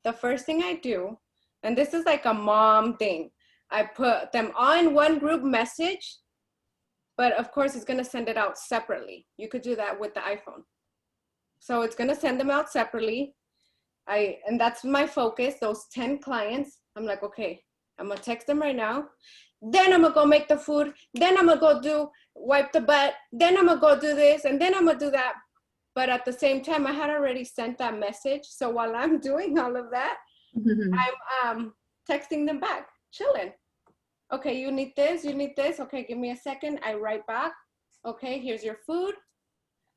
Speaker 1: The first thing I do, and this is like a mom thing, I put them on one group message, but of course it's going to send it out separately. You could do that with the iPhone. So it's going to send them out separately. And that's my focus, those 10 clients. I'm like, okay, I'm going to text them right now. Then I'm going to go make the food. Then I'm going to go wipe the butt. Then I'm going to go do this. And then I'm going to do that. But at the same time, I had already sent that message. So while I'm doing all of that, I'm texting them back, chilling. Okay, you need this, you need this. Okay, give me a second. I write back. Okay, here's your food.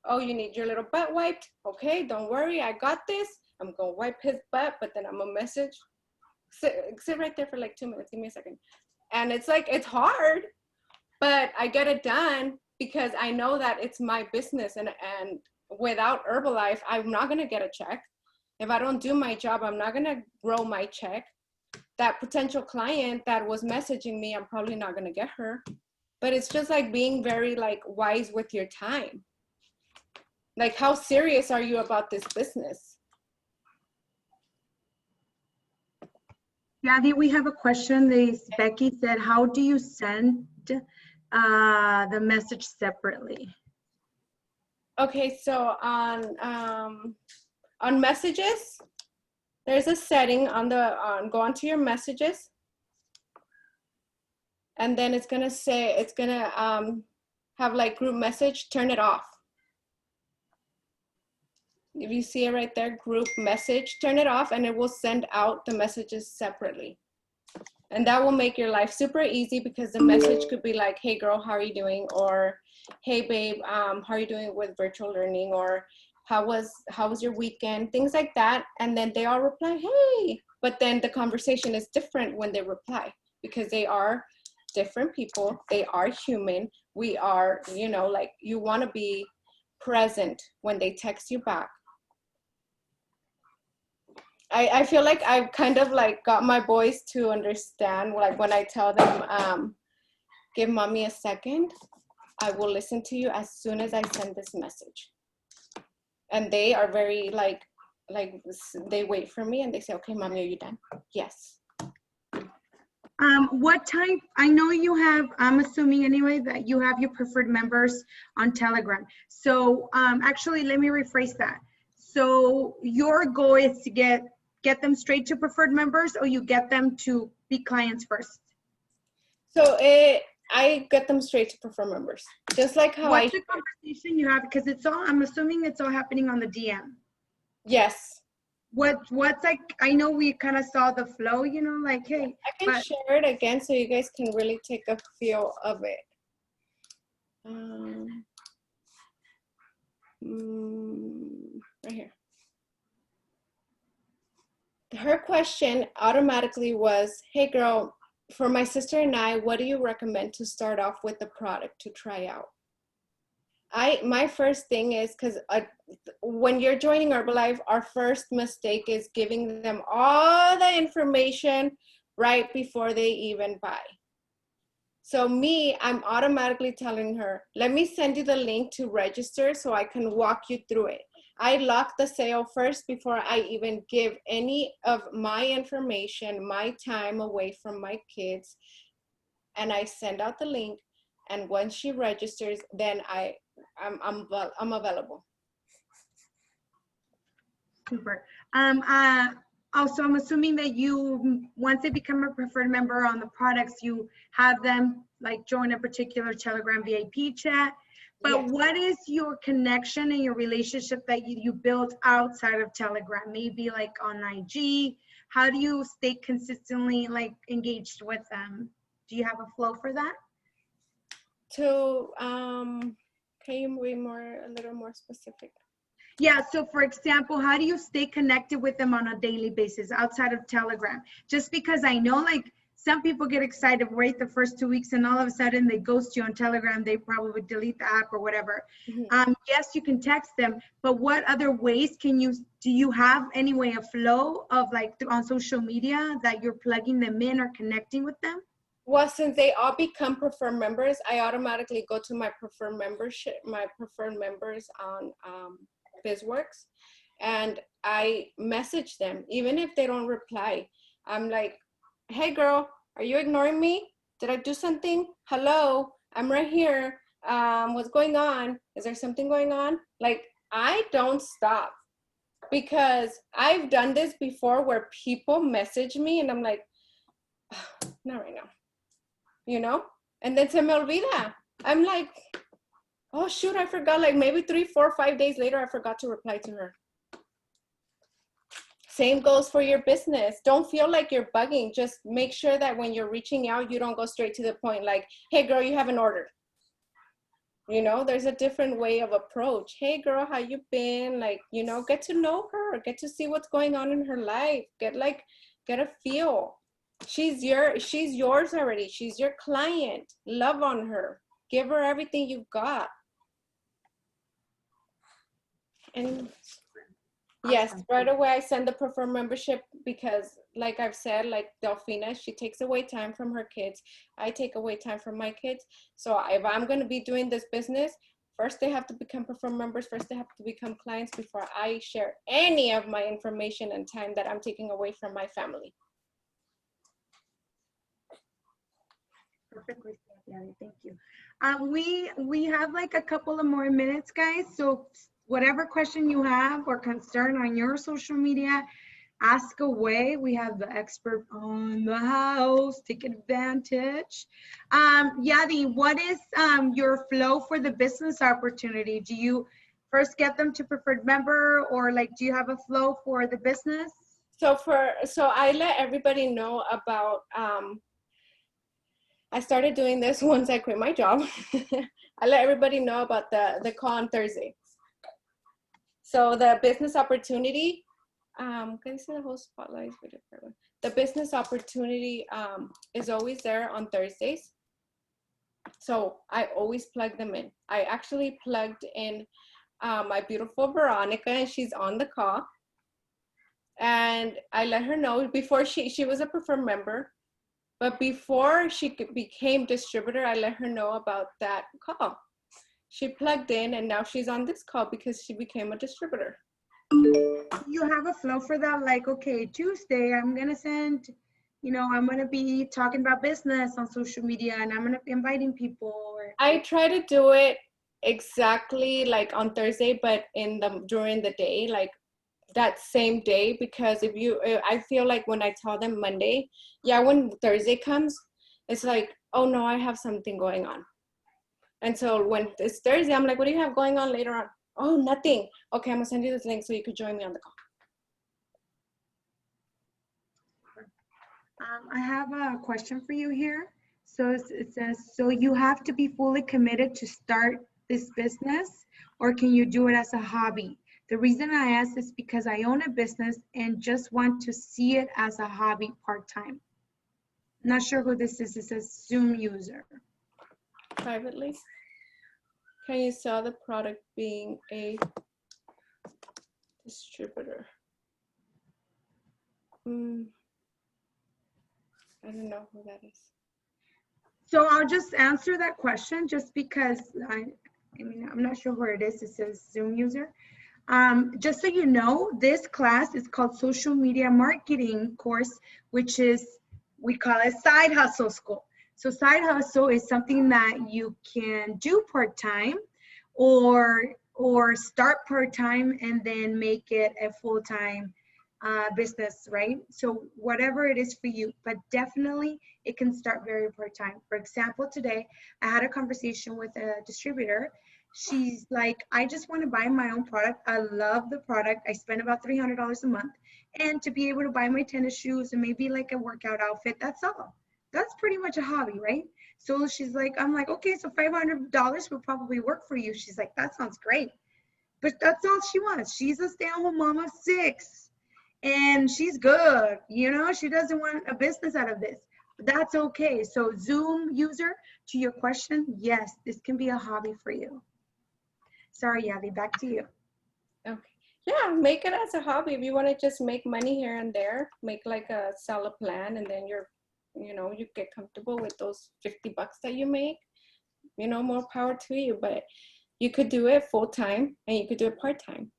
Speaker 1: Oh, you need your little butt wiped. Okay, don't worry, I got this. I'm gonna wipe his butt, but then I'm gonna message. Sit right there for like 2 minutes. Give me a second. And it's like, it's hard, but I get it done because I know that it's my business, and without Herbalife, I'm not gonna get a check. If I don't do my job, I'm not gonna grow my check. That potential client that was messaging me, I'm probably not gonna get her. But it's just like being very like wise with your time. Like, how serious are you about this business?
Speaker 2: Yeah, we have a question. Becky said, how do you send the message separately?
Speaker 1: Okay, so on messages, there's a setting go onto your messages, and then it's gonna say, it's gonna have like group message, turn it off. If you see it right there, group message, turn it off, and it will send out the messages separately. And that will make your life super easy, because the message could be like, hey girl, how are you doing? Or hey babe, how are you doing with virtual learning? Or how was your weekend? Things like that. And then they all reply, hey. But then the conversation is different when they reply, because they are different people. They are human. We are, you know, like, you want to be present when they text you back. I feel like I've kind of like got my boys to understand, like when I tell them, give mommy a second, I will listen to you as soon as I send this message. And they are very like they wait for me and they say, okay, mommy, are you done? Yes.
Speaker 2: What type, I know you have, I'm assuming anyway, that you have your preferred members on Telegram. So actually, let me rephrase that. So your goal is to get them straight to preferred members, or you get them to be clients first?
Speaker 1: So I get them straight to prefer members. Just like how
Speaker 2: What's the conversation you have? Because it's all, I'm assuming it's all happening on the DM.
Speaker 1: Yes.
Speaker 2: What's like, I know we kind of saw the flow, you know, like, hey.
Speaker 1: I can share it again so you guys can really take a feel of it. Right here. Her question automatically was, hey girl, for my sister and I, what do you recommend to start off with the product to try out? My first thing is, because when you're joining Herbalife, our first mistake is giving them all the information right before they even buy. So I'm automatically telling her, let me send you the link to register so I can walk you through it. I lock the sale first before I even give any of my information, my time away from my kids. And I send out the link. And when she registers, then I'm available.
Speaker 2: Super. Also, I'm assuming that you, once they become a preferred member on the products, you have them like join a particular Telegram VIP chat. But
Speaker 1: Yes.
Speaker 2: What is your connection and your relationship that you build outside of Telegram? Maybe like on IG. How do you stay consistently like engaged with them? Do you have a flow for that?
Speaker 1: Can you be a little more specific?
Speaker 2: Yeah, so for example, how do you stay connected with them on a daily basis outside of Telegram? Just because I know like some people get excited right the first 2 weeks and all of a sudden they ghost you on Telegram, they probably delete the app or whatever.
Speaker 1: Mm-hmm.
Speaker 2: Yes, you can text them, but what other ways do you have any way of flow of like on social media that you're plugging them in or connecting with them?
Speaker 1: Well, since they all become preferred members, I automatically go to my preferred members on BizWorks, and I message them, even if they don't reply. I'm like, hey girl, are you ignoring me? Did I do something? Hello, I'm right here. What's going on? Is there something going on? Like, I don't stop, because I've done this before where people message me and I'm like, oh, not right now, you know? And then se me olvida. I'm like, oh shoot, I forgot, like maybe 3, 4, 5 days later, I forgot to reply to her. Same goes for your business. Don't feel like you're bugging. Just make sure that when you're reaching out, you don't go straight to the point like, hey girl, you haven't ordered. You know, there's a different way of approach. Hey girl, how you been? Like, you know, get to know her, get to see what's going on in her life. Get a feel. She's yours already. She's your client. Love on her. Give her everything you've got. And yes,
Speaker 2: Awesome.
Speaker 1: right away I send the preferred membership because like I've said, like Delfina, she takes away time from her kids. I take away time from my kids. So if I'm going to be doing this business, first they have to become preferred members. First they have to become clients before I share any of my information and time that I'm taking away from my family.
Speaker 2: Perfectly said, Yadi. Thank you. We have like a couple of more minutes, guys. So whatever question you have or concern on your social media, ask away. We have the expert on the house. Take advantage. Yadi, what is your flow for the business opportunity? Do you first get them to preferred member, or like do you have a flow for the business?
Speaker 1: So I let everybody know about I started doing this once I quit my job. I let everybody know about the call on Thursday. So the business opportunity, can you see the whole spotlight? The business opportunity is always there on Thursdays. So I always plug them in. I actually plugged in my beautiful Veronica, and she's on the call. And I let her know before she was a preferred member. But before she became distributor, I let her know about that call. She plugged in and now she's on this call because she became a distributor.
Speaker 2: You have a flow for that, like, okay, Tuesday, I'm gonna send, I'm gonna be talking about business on social media and I'm gonna be inviting people. Or...
Speaker 1: I try to do it exactly like on Thursday, but during the day, like that same day, because I feel like when I tell them Monday, when Thursday comes, it's like, oh no, I have something going on. And so when it's Thursday, I'm like, what do you have going on later on? Oh, nothing. Okay, I'm gonna send you this link so you could join me on the call.
Speaker 2: I have a question for you here. So it says, so you have to be fully committed to start this business, or can you do it as a hobby? The reason I ask is because I own a business and just want to see it as a hobby part-time. Not sure who this is. It says Zoom user.
Speaker 1: Privately, can you sell the product being a distributor? I don't know who that is.
Speaker 2: So I'll just answer that question just because I'm not sure where it is. It says Zoom user. Just so you know, this class is called Social Media Marketing course, which is, we call it Side Hustle School. So Side Hustle is something that you can do part-time or start part-time and then make it a full-time business, right? So whatever it is for you, but definitely it can start very part-time. For example, today I had a conversation with a distributor. She's like, I just want to buy my own product. I love the product. I spend about $300 a month. And to be able to buy my tennis shoes and maybe like a workout outfit, that's all. That's pretty much a hobby, right? So she's like, I'm like, okay, so $500 would probably work for you. She's like, that sounds great. But that's all she wants. She's a stay-at-home mom of 6. And she's good, she doesn't want a business out of this. That's okay. So Zoom user, to your question, yes, this can be a hobby for you. Sorry, Yadi, back to you.
Speaker 1: Okay. Yeah, make it as a hobby. If you want to just make money here and there, sell a plan, and then you get comfortable with those $50 that you make, more power to you. But you could do it full-time and you could do it part-time.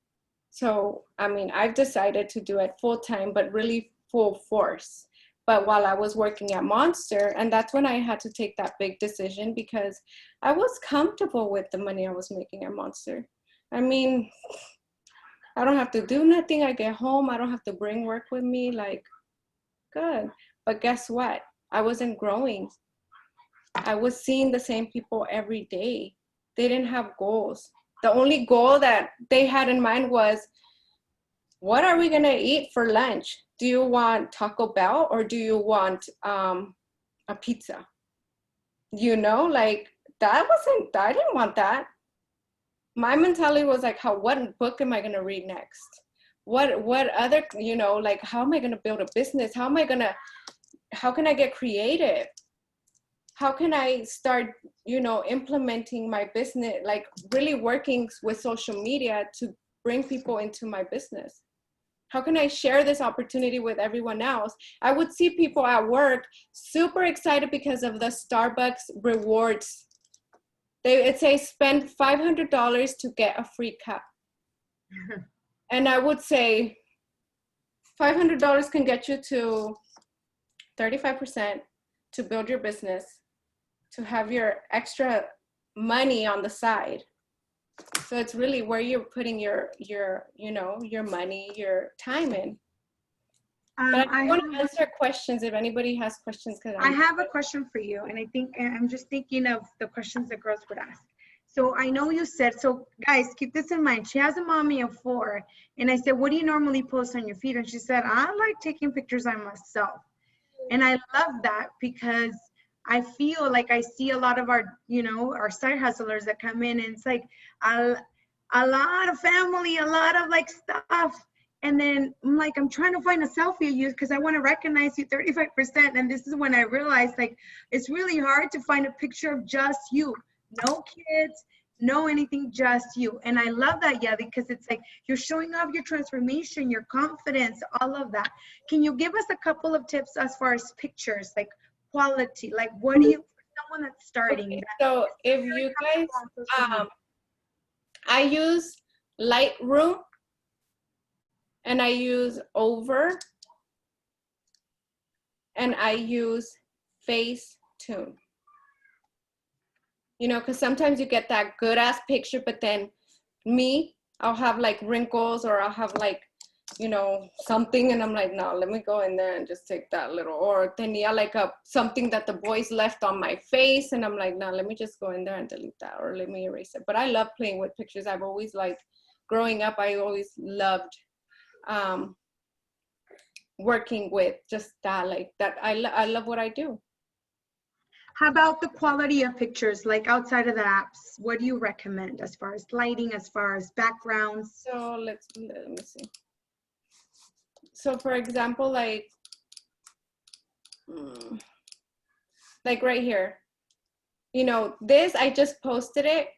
Speaker 1: So, I've decided to do it full-time, but really full force. But while I was working at Monster, and that's when I had to take that big decision because I was comfortable with the money I was making at Monster. I don't have to do nothing. I get home. I don't have to bring work with me. Good. But guess what? I wasn't growing. I was seeing the same people every day. They didn't have goals. The only goal that they had in mind was, what are we going to eat for lunch? Do you want Taco Bell or do you want a pizza? I didn't want that. My mentality was like, what book am I going to read next? What other, how am I going to build a business? How am I going to how can I get creative? How can I start, you know, implementing my business, like really working with social media to bring people into my business? How can I share this opportunity with everyone else? I would see people at work super excited because of the Starbucks rewards. It'd say spend $500 to get a free cup. And I would say $500 can get you to 35% to build your business, to have your extra money on the side. So it's really where you're putting your you know, your money, your time in. But I want to answer questions if anybody has questions.
Speaker 2: I have a question for you, and I think I'm just thinking of the questions that girls would ask. So I know you said, so guys, keep this in mind. She has a mommy of 4, and I said, what do you normally post on your feed? And she said, I like taking pictures of myself. And I love that because I feel like I see a lot of our, you know, our side hustlers that come in, and it's like a lot of family, a lot of like stuff. And then I'm like, I'm trying to find a selfie of you because I want to recognize you 35%. And this is when I realized, like, it's really hard to find a picture of just you. No kids, no anything, just you. And I love that, yeah, because it's like you're showing off your transformation, your confidence, all of that. Can you give us a couple of tips as far as pictures, like quality? Like, what do you, for someone that's starting?
Speaker 1: Okay, so if you guys, I use Lightroom, and I use Over, and I use Facetune. You know, because sometimes you get that good ass picture, but then me, I'll have like wrinkles, or I'll have like, you know, something, and I'm like, no, let me go in there and just take that little, or tenía like something that the boys left on my face, and I'm like, no, let me just go in there and delete that, or let me erase it. But I love playing with pictures. I've always liked, growing up, I always loved working with just that, like that. I love what I do.
Speaker 2: How about the quality of pictures, like outside of the apps? What do you recommend as far as lighting, as far as backgrounds?
Speaker 1: So let me see. So for example, like right here, you know, this, I just posted it.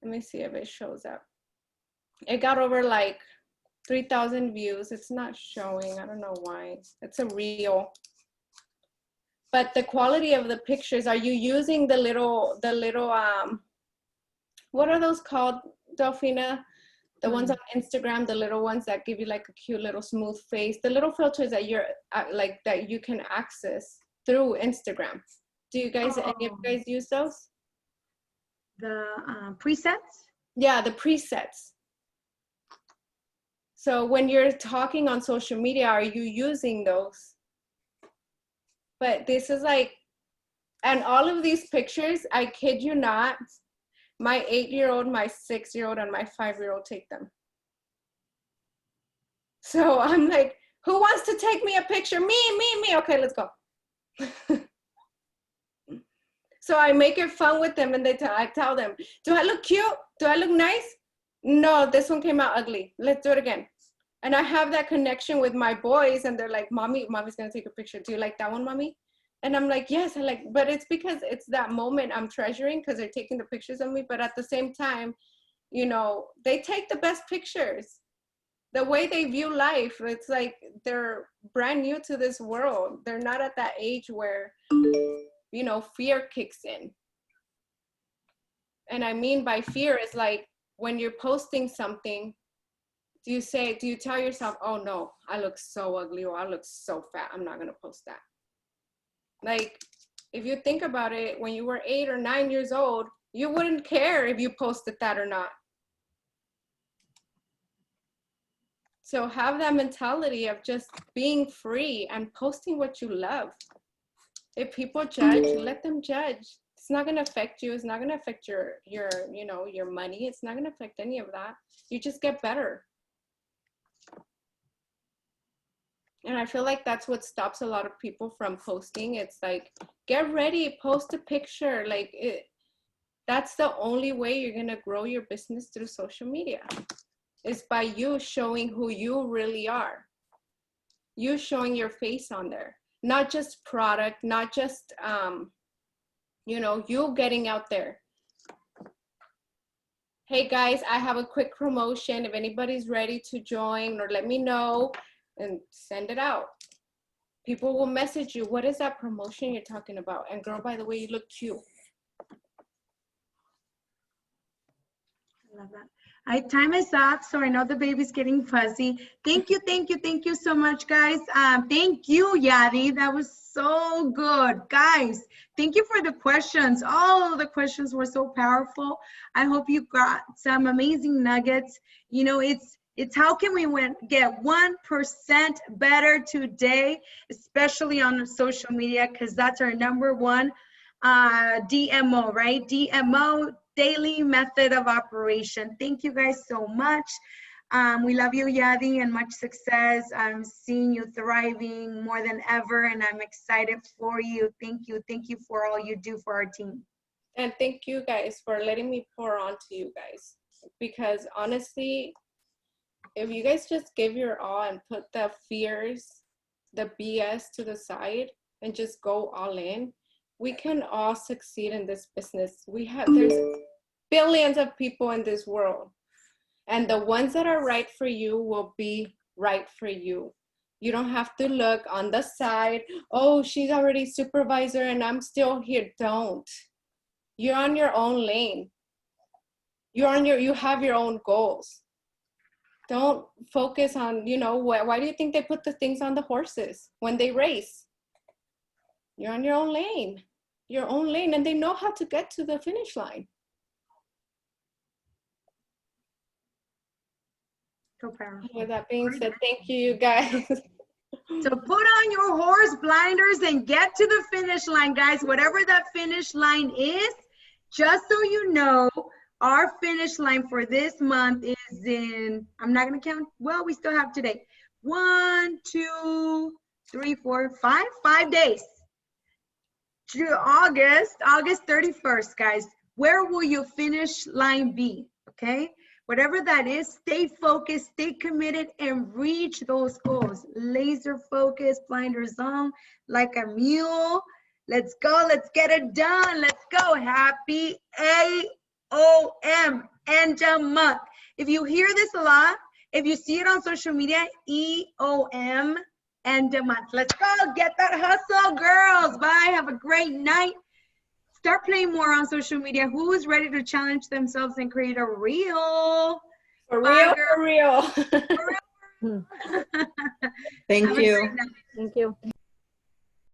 Speaker 1: Let me see if it shows up. It got over like 3,000 views. It's not showing. I don't know why. It's a reel. But the quality of the pictures, are you using the little, what are those called, Delfina? The ones on Instagram, the little ones that give you like a cute little smooth face, the little filters that you're like, that you can access through Instagram. Do you guys, any of you guys use those?
Speaker 2: The presets?
Speaker 1: Yeah, the presets. So when you're talking on social media, are you using those? But this is like, and all of these pictures, I kid you not, my 8-year-old, my 6-year-old, and my 5-year-old take them. So I'm like, who wants to take me a picture? Me. Okay, let's go. So I make it fun with them, and I tell them, do I look cute? Do I look nice? No, this one came out ugly. Let's do it again. And I have that connection with my boys, and they're like, mommy's gonna take a picture. Do you like that one, mommy? And I'm like, yes, I like, but it's because it's that moment I'm treasuring because they're taking the pictures of me. But at the same time, you know, they take the best pictures. The way they view life, it's like they're brand new to this world. They're not at that age where, you know, fear kicks in. And I mean by fear is like when you're posting something, do you tell yourself, oh no, I look so ugly, or I look so fat, I'm not gonna post that. Like, if you think about it, when you were 8 or 9 years old, you wouldn't care if you posted that or not. So have that mentality of just being free and posting what you love. If people judge, let them judge. It's not gonna affect you. It's not gonna affect your you know, your money. It's not gonna affect any of that. You just get better. And I feel like that's what stops a lot of people from posting. It's like, get ready, post a picture. Like, that's the only way you're gonna grow your business through social media, is by you showing who you really are. You showing your face on there. not just product, not just, you know, you getting out there. Hey guys, I have a quick promotion. If anybody's ready to join, or let me know and send it out. People will message you, what is that promotion you're talking about? And girl, by the way, you look cute.
Speaker 2: Love that. All right, time is up, so I know the baby's getting fuzzy. Thank you so much, guys. Thank you, Yadi. That was so good. Guys, thank you for the questions. All of the questions were so powerful. I hope you got some amazing nuggets. You know, it's how can we get 1% better today, especially on social media, because that's our number one DMO, right? DMO, daily method of operation. Thank you guys so much. We love you, Yadi, and much success. I'm seeing you thriving more than ever, and I'm excited for you. Thank you. Thank you for all you do for our team.
Speaker 1: And thank you guys for letting me pour on to you guys. Because honestly, if you guys just give your all and put the fears, the BS to the side and just go all in, we can all succeed in this business. There's billions of people in this world, and the ones that are right for you will be right for you. You don't have to look on the side. Oh, she's already supervisor and I'm still here. Don't. You're on your own lane. You have your own goals. Don't focus on, you know, why do you think they put the things on the horses when they race? You're on your own lane. Your own lane, and they know how to get to the finish line.
Speaker 2: So powerful.
Speaker 1: With that being said, thank you guys.
Speaker 2: So put on your horse blinders and get to the finish line, guys. Whatever that finish line is, just so you know, our finish line for this month is in, I'm not going to count. Well, we still have today. 1, 2, 3, 4, 5, 5 days. To August 31st, guys. Where will your finish line be? Okay. Whatever that is, stay focused, stay committed, and reach those goals. Laser focus, blinders on, like a mule. Let's go, let's get it done. Let's go. Happy AOM, end of month. If you hear this a lot, if you see it on social media, EOM, end of month. Let's go, get that hustle, girls. Bye, have a great night. Start playing more on social media. Who is ready to challenge themselves and create a reel?
Speaker 1: For real, for real.
Speaker 2: For real.
Speaker 5: Thank
Speaker 2: Have a
Speaker 5: you.
Speaker 2: great night.
Speaker 3: Thank you.